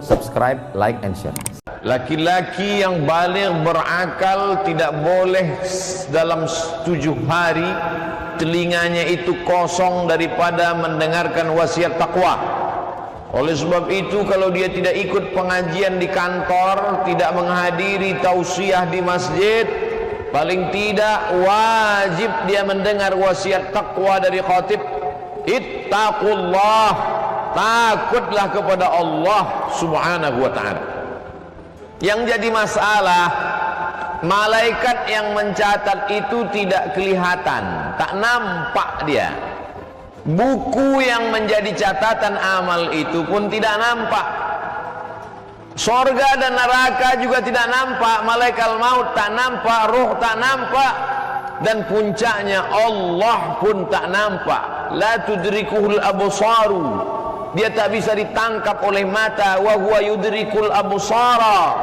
subscribe, like, and share. Laki-laki yang baligh berakal tidak boleh dalam 7 hari telinganya itu kosong daripada mendengarkan wasiat takwa. Oleh sebab itu, kalau dia tidak ikut pengajian di kantor, tidak menghadiri tausiah di masjid, paling tidak wajib dia mendengar wasiat takwa dari khatib. Ittaqullah, takutlah kepada Allah subhanahu wa ta'ala. Yang jadi masalah, malaikat yang mencatat itu tidak kelihatan, tak nampak dia. Buku yang menjadi catatan amal itu pun tidak nampak. Sorga dan neraka juga tidak nampak, malaikat maut tak nampak, ruh tak nampak, dan puncaknya Allah pun tak nampak. La tudrikuhul absaru, dia tak bisa ditangkap oleh mata. Wa huwa yudrikul absara,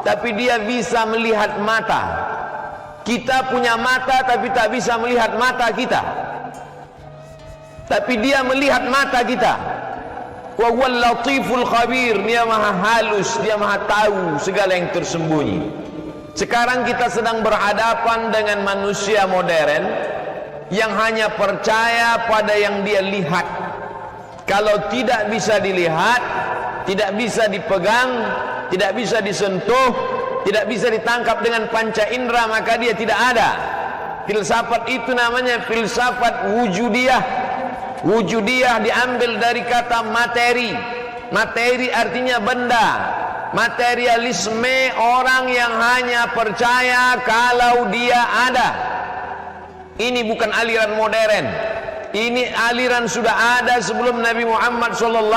tapi dia bisa melihat mata. Kita punya mata tapi tak bisa melihat mata kita, tapi dia melihat mata kita. Wa huwal latiful khabir, dia maha halus, dia maha tahu segala yang tersembunyi. Sekarang kita sedang berhadapan dengan manusia modern yang hanya percaya pada yang dia lihat. Kalau tidak bisa dilihat, tidak bisa dipegang, tidak bisa disentuh, tidak bisa ditangkap dengan panca indera, maka dia tidak ada. Filsafat itu namanya filsafat wujudiyah. Wujudiyah diambil dari kata materi. Materi artinya benda. Materialisme orang yang hanya percaya kalau dia ada. Ini bukan aliran modern. Ini aliran sudah ada sebelum Nabi Muhammad SAW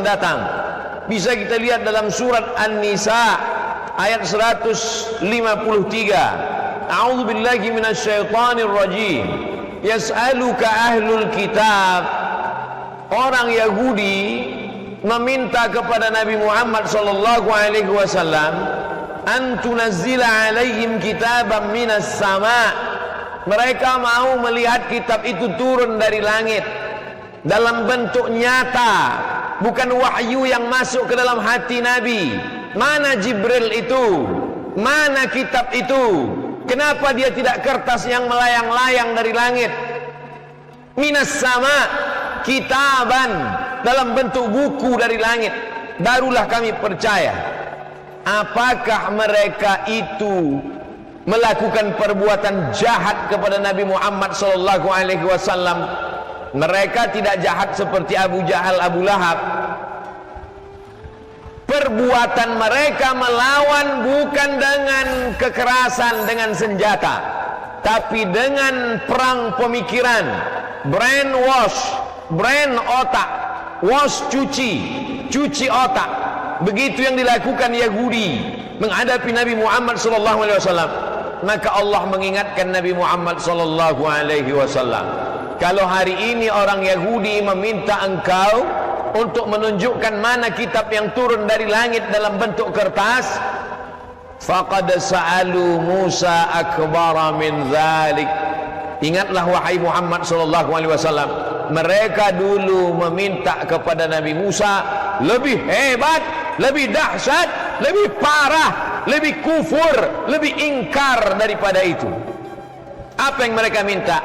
datang. Bisa kita lihat dalam surat An-Nisa ayat 153. A'udzu billahi minasyaitonir rajim. Yas'aluka ahlul kitab. Orang Yahudi meminta kepada Nabi Muhammad SAW an tunazzila alaihim kitaban minas sama'. Mereka mau melihat kitab itu turun dari langit dalam bentuk nyata, bukan wahyu yang masuk ke dalam hati Nabi. Mana Jibril itu? Mana kitab itu? Kenapa dia tidak kertas yang melayang-layang dari langit? Minas sama, kitaban, dalam bentuk buku dari langit. Barulah kami percaya. Apakah mereka itu melakukan perbuatan jahat kepada Nabi Muhammad SAW? Mereka tidak jahat seperti Abu Jahal, Abu Lahab. Perbuatan mereka melawan bukan dengan kekerasan, dengan senjata, tapi dengan perang pemikiran, brainwash, brain otak, wash cuci otak. Begitu yang dilakukan Yahudi menghadapi Nabi Muhammad SAW. Maka Allah mengingatkan Nabi Muhammad SAW, kalau hari ini orang Yahudi meminta engkau untuk menunjukkan mana kitab yang turun dari langit dalam bentuk kertas, faqad sa'alu Musa akbara min dzalik. Ingatlah wahai Muhammad SAW, mereka dulu meminta kepada Nabi Musa lebih hebat, lebih dahsyat, lebih parah, lebih kufur, lebih ingkar daripada itu. Apa yang mereka minta?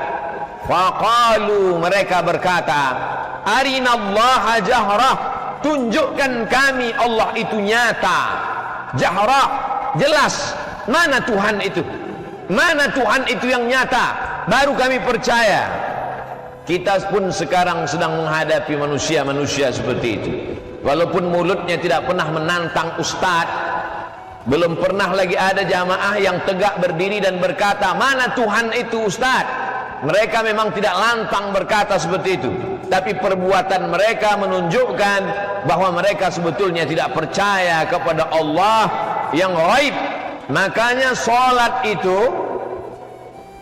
Faqalu, mereka berkata, arinallaha jahrah, tunjukkan kami Allah itu nyata. Jahrah, jelas. Mana Tuhan itu? Mana Tuhan itu yang nyata? Baru kami percaya. Kita pun sekarang sedang menghadapi manusia-manusia seperti itu. Walaupun mulutnya tidak pernah menantang ustadz, belum pernah lagi ada jamaah yang tegak berdiri dan berkata, mana Tuhan itu ustaz? Mereka memang tidak lantang berkata seperti itu, tapi perbuatan mereka menunjukkan bahwa mereka sebetulnya tidak percaya kepada Allah yang ghaib. Makanya sholat itu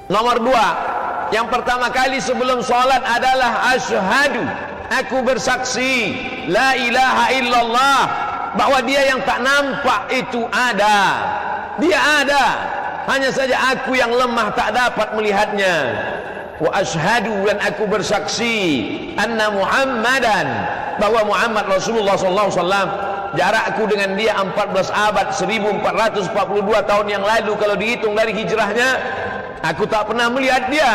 nomor 2. Yang pertama kali sebelum sholat adalah asyhadu, aku bersaksi la ilaha illallah, bahwa dia yang tak nampak itu ada. Dia ada, hanya saja aku yang lemah tak dapat melihatnya. Wa asyhadu, dan aku bersaksi anna Muhammadan, bahwa Muhammad Rasulullah SAW jarakku dengan dia 14 abad, 1442 tahun yang lalu kalau dihitung dari hijrahnya. Aku tak pernah melihat dia,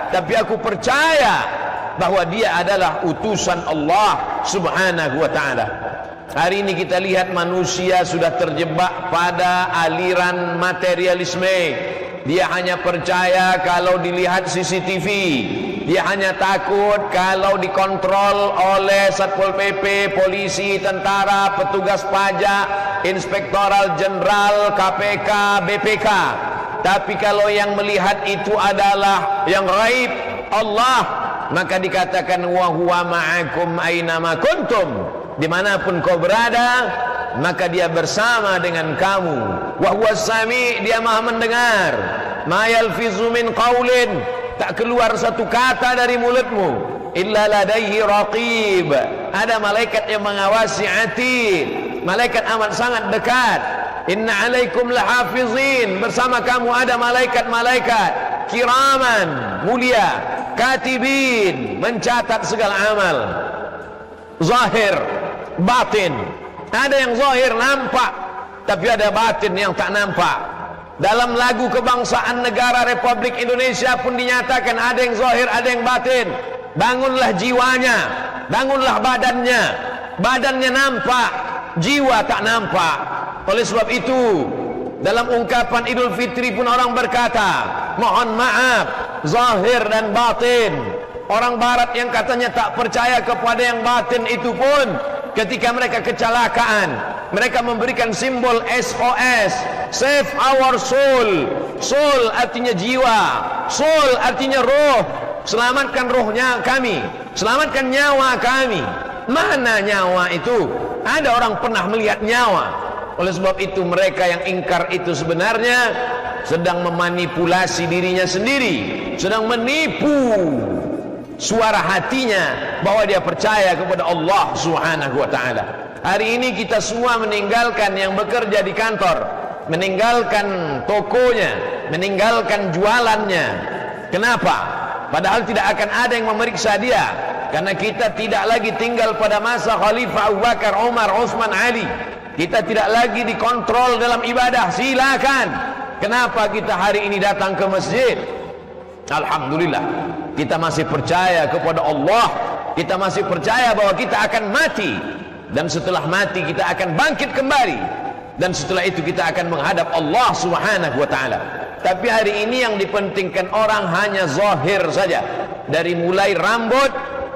tapi aku percaya bahwa dia adalah utusan Allah Subhanahu wa ta'ala. Hari ini kita lihat manusia sudah terjebak pada aliran materialisme. Dia hanya percaya kalau dilihat CCTV. Dia hanya takut kalau dikontrol oleh Satpol PP, polisi, tentara, petugas pajak, inspektoral jenderal, KPK, BPK. Tapi kalau yang melihat itu adalah yang gaib, Allah, maka dikatakan wa huwa ma'akum ainama kuntum. Dimanapun kau berada, maka dia bersama dengan kamu. Wa huwa sami', dia maha mendengar. Ma yalfizu min qaulin, tak keluar satu kata dari mulutmu illa ladaihi raqib, ada malaikat yang mengawasi atid. Malaikat amat sangat dekat. Inna alaikum lahafizin, bersama kamu ada malaikat-malaikat kiraman, mulia, katibin, mencatat segala amal, zahir, batin. Ada yang zahir nampak, tapi ada batin yang tak nampak. Dalam lagu kebangsaan negara Republik Indonesia pun dinyatakan ada yang zahir, ada yang batin. Bangunlah jiwanya, bangunlah badannya. Badannya nampak, jiwa tak nampak. Oleh sebab itu, dalam ungkapan Idul Fitri pun orang berkata, mohon maaf, zahir dan batin. Orang barat yang katanya tak percaya kepada yang batin itu pun, ketika mereka kecelakaan, mereka memberikan simbol SOS, save our soul. Soul artinya jiwa, soul artinya roh. Selamatkan rohnya kami, selamatkan nyawa kami. Mana nyawa itu? Ada orang pernah melihat nyawa? Oleh sebab itu mereka yang ingkar itu sebenarnya sedang memanipulasi dirinya sendiri, sedang menipu suara hatinya bahwa dia percaya kepada Allah Subhanahu wa ta'ala. Hari ini kita semua meninggalkan yang bekerja di kantor, meninggalkan tokonya, meninggalkan jualannya. Kenapa? Padahal tidak akan ada yang memeriksa dia, karena kita tidak lagi tinggal pada masa Khalifah Abu Bakar, Umar, Utsman, Ali. Kita tidak lagi dikontrol dalam ibadah. Silakan. Kenapa kita hari ini datang ke masjid? Alhamdulillah, kita masih percaya kepada Allah. Kita masih percaya bahwa kita akan mati, dan setelah mati kita akan bangkit kembali, dan setelah itu kita akan menghadap Allah Subhanahu wa ta'ala. Tapi hari ini yang dipentingkan orang hanya zahir saja. Dari mulai rambut,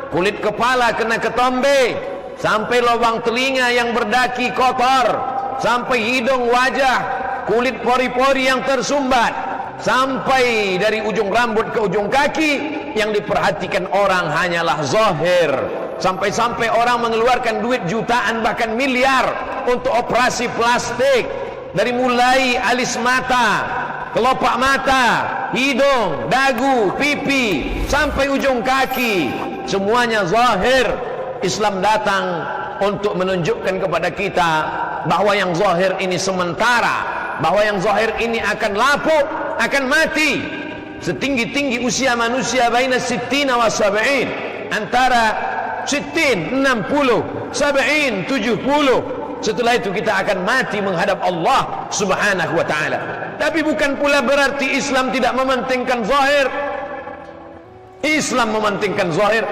kulit kepala kena ketombe, sampai lubang telinga yang berdaki kotor, sampai hidung, wajah, kulit pori-pori yang tersumbat, sampai dari ujung rambut ke ujung kaki, yang diperhatikan orang hanyalah zahir. Sampai-sampai orang mengeluarkan duit jutaan bahkan miliar untuk operasi plastik. Dari mulai alis mata, kelopak mata, hidung, dagu, pipi, sampai ujung kaki, semuanya zahir. Islam datang untuk menunjukkan kepada kita bahwa yang zahir ini sementara, bahwa yang zahir ini akan lapuk, akan mati. Setinggi-tinggi usia manusia baina sittina wa sab'in, antara 60, 60, 70, 70. Setelah itu kita akan mati menghadap Allah Subhanahu wa ta'ala. Tapi bukan pula berarti Islam tidak mementingkan zahir. Islam mementingkan zahir.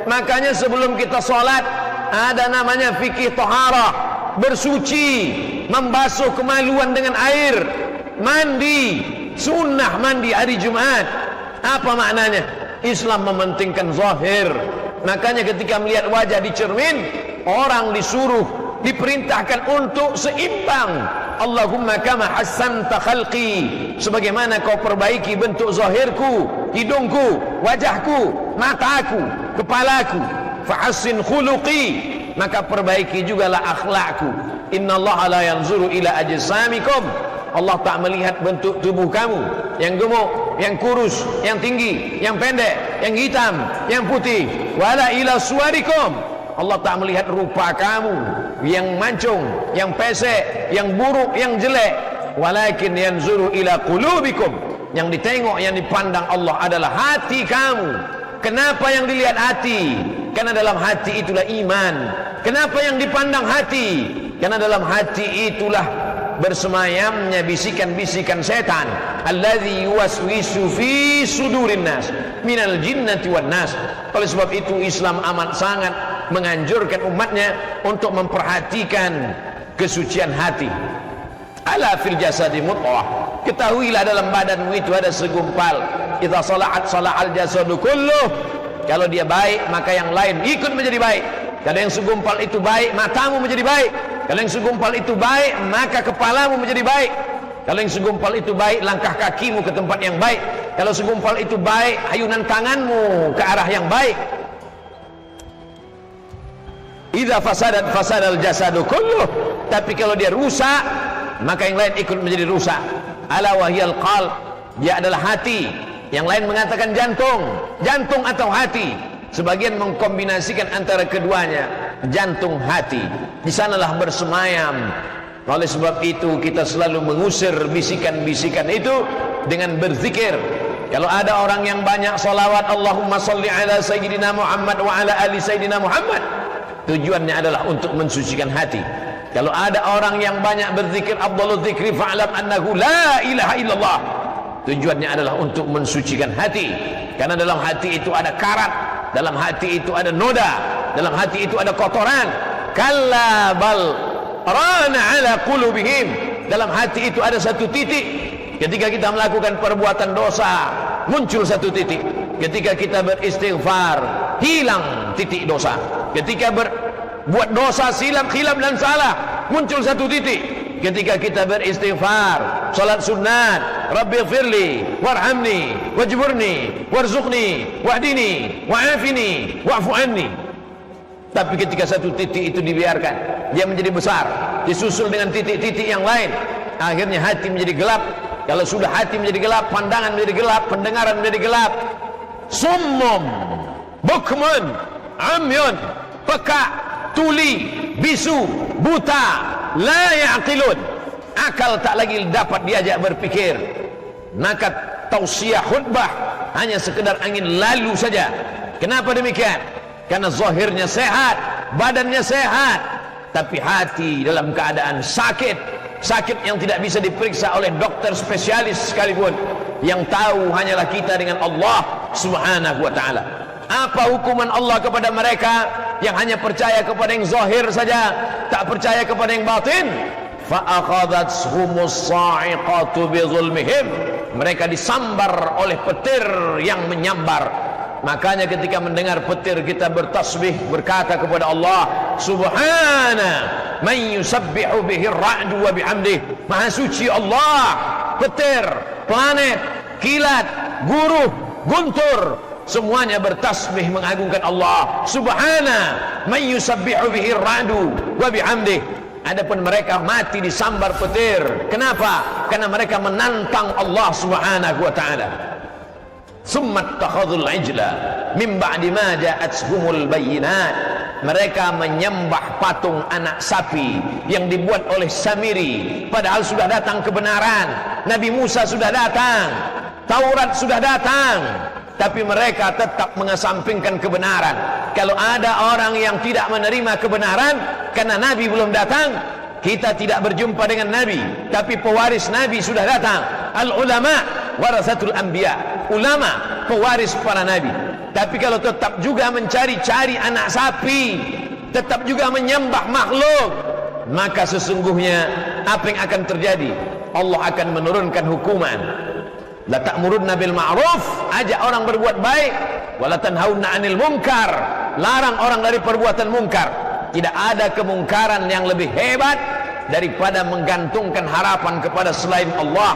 Makanya sebelum kita sholat ada namanya fikih taharah, bersuci, membasuh kemaluan dengan air, mandi, sunnah mandi hari Jumat. Apa maknanya? Islam mementingkan zahir. Makanya ketika melihat wajah di cermin, orang disuruh, diperintahkan untuk seimbang. Allahumma kama hassanta khalqi, sebagaimana kau perbaiki bentuk zahirku, hidungku, wajahku, mataku, kepalaku, fahassin khuluqi, maka perbaiki jugalah akhlakku. Innallaha la yanzuru ila ajsamikum, Allah tak melihat bentuk tubuh kamu, yang gemuk, yang kurus, yang tinggi, yang pendek, yang hitam, yang putih. Wala ila suwarikum, Allah tak melihat rupa kamu, yang mancung, yang pesek, yang buruk, yang jelek. Walakin yanzuru ila qulubikum, yang ditengok, yang dipandang Allah adalah hati kamu. Kenapa yang dilihat hati? Karena dalam hati itulah iman. Kenapa yang dipandang hati? karena dalam hati itulah bersemayamnya bisikan-bisikan setan. Allazi yuwaswisu fi sudurin nas minal jinnati wan nas. Oleh sebab itu Islam amat sangat menganjurkan umatnya untuk memperhatikan kesucian hati. Ala fil jasadi mudghah, ketahuilah dalam badanmu itu ada segumpal. Idza salahat salahal jasadu kulluh, kalau dia baik maka yang lain ikut menjadi baik. Kalau yang segumpal itu baik, matamu menjadi baik. Kalau yang segumpal itu baik, maka kepalamu menjadi baik. Kalau yang segumpal itu baik, langkah kakimu ke tempat yang baik. Kalau segumpal itu baik, ayunan tanganmu ke arah yang baik. Idza fasadat fasadal jasadu kulluh, tapi kalau dia rusak, maka yang lain ikut menjadi rusak. Ala wahyal qalb, dia adalah hati. Yang lain mengatakan jantung, jantung atau hati. Sebagian mengkombinasikan antara keduanya, jantung hati. Di sanalah bersemayam. Oleh sebab itu kita selalu mengusir bisikan-bisikan itu dengan berzikir. Kalau ada orang yang banyak salawat, Allahumma salli ala sayyidina Muhammad wa ala ali sayyidina Muhammad, tujuannya adalah untuk mensucikan hati. Kalau ada orang yang banyak berzikir, afdhalul dzikri fa'lam annahu la ilaha illallah, tujuannya adalah untuk mensucikan hati. Karena dalam hati itu ada karat, dalam hati itu ada noda, dalam hati itu ada kotoran. Kalla bal rana ala qulubihim, dalam hati itu ada satu titik. Ketika kita melakukan perbuatan dosa, muncul satu titik. Ketika kita beristighfar, hilang titik dosa. Ketika berbuat dosa, silap, khilaf dan salah, muncul satu titik. Ketika kita beristighfar, salat sunat, Rabbighfirli warhamni wajburni warzuqni wahdini wa'afini wa'fu anni. Tapi ketika satu titik itu dibiarkan, dia menjadi besar, disusul dengan titik-titik yang lain, akhirnya hati menjadi gelap. Kalau sudah hati menjadi gelap, pandangan menjadi gelap, pendengaran menjadi gelap. Summum bukmun amyun, peka, tuli, bisu, buta, la ya'qilun, akal tak lagi dapat diajak berpikir. Maka tausiah khutbah hanya sekedar angin lalu saja. Kenapa demikian? Karena zahirnya sehat, badannya sehat, tapi hati dalam keadaan sakit. Sakit yang tidak bisa diperiksa oleh dokter spesialis sekalipun. Yang tahu hanyalah kita dengan Allah subhanahu wa ta'ala. Apa hukuman Allah kepada mereka yang hanya percaya kepada yang zahir saja, tak percaya kepada yang batin? Fa'akhadhatshumus sa'iqatu bizulmihim, mereka disambar oleh petir yang menyambar. Makanya ketika mendengar petir kita bertasbih, berkata kepada Allah subhana man yusabbihu bihi ar-ra'du wa bihamdih, maha suci Allah. Petir, planet, kilat, guruh, guntur, semuanya bertasbih mengagungkan Allah subhana man yusabbihu bihi ar-ra'du wa bihamdih. Adapun mereka mati disambar petir. Kenapa? Karena mereka menantang Allah subhanahu wa ta'ala. Summat takhadhul ijla min ba'di ma ja'atshumul bayyinat, mereka menyembah patung anak sapi yang dibuat oleh Samiri, padahal sudah datang kebenaran. Nabi Musa sudah datang, Taurat sudah datang, tapi mereka tetap mengesampingkan kebenaran. Kalau ada orang yang tidak menerima kebenaran karena Nabi belum datang, kita tidak berjumpa dengan Nabi, tapi pewaris Nabi sudah datang. Al-ulama warasatul anbiya, ulama pewaris para nabi. Tapi kalau tetap juga mencari-cari anak sapi, tetap juga menyembah makhluk, maka sesungguhnya apa yang akan terjadi? Allah akan menurunkan hukuman. La ta'murunna bil ma'ruf, ajak orang berbuat baik, wala tanhauna 'anil munkar, larang orang dari perbuatan mungkar. Tidak ada kemungkaran yang lebih hebat daripada menggantungkan harapan kepada selain Allah.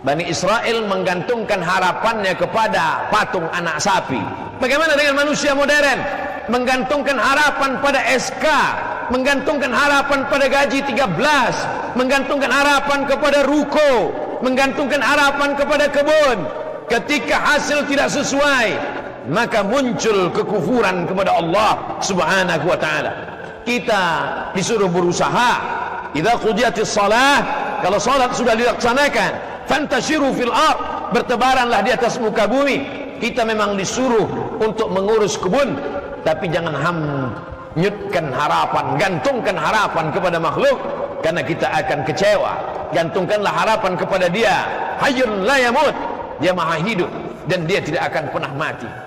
Bani Israel menggantungkan harapannya kepada patung anak sapi. Bagaimana dengan manusia modern? Menggantungkan harapan pada SK, menggantungkan harapan pada gaji 13, menggantungkan harapan kepada ruko, menggantungkan harapan kepada kebun. Ketika hasil tidak sesuai, maka muncul kekufuran kepada Allah subhanahu wa ta'ala. Kita disuruh berusaha. Idza qudiyatis shalah, kalau salat sudah dilaksanakan, fantashiru fil ard, bertebaranlah di atas muka bumi. Kita memang disuruh untuk mengurus kebun, tapi jangan nyutkan harapan, gantungkan harapan kepada makhluk, karena kita akan kecewa. Gantungkanlah harapan kepada Dia, Hayyun la yamut, Dia maha hidup dan Dia tidak akan pernah mati.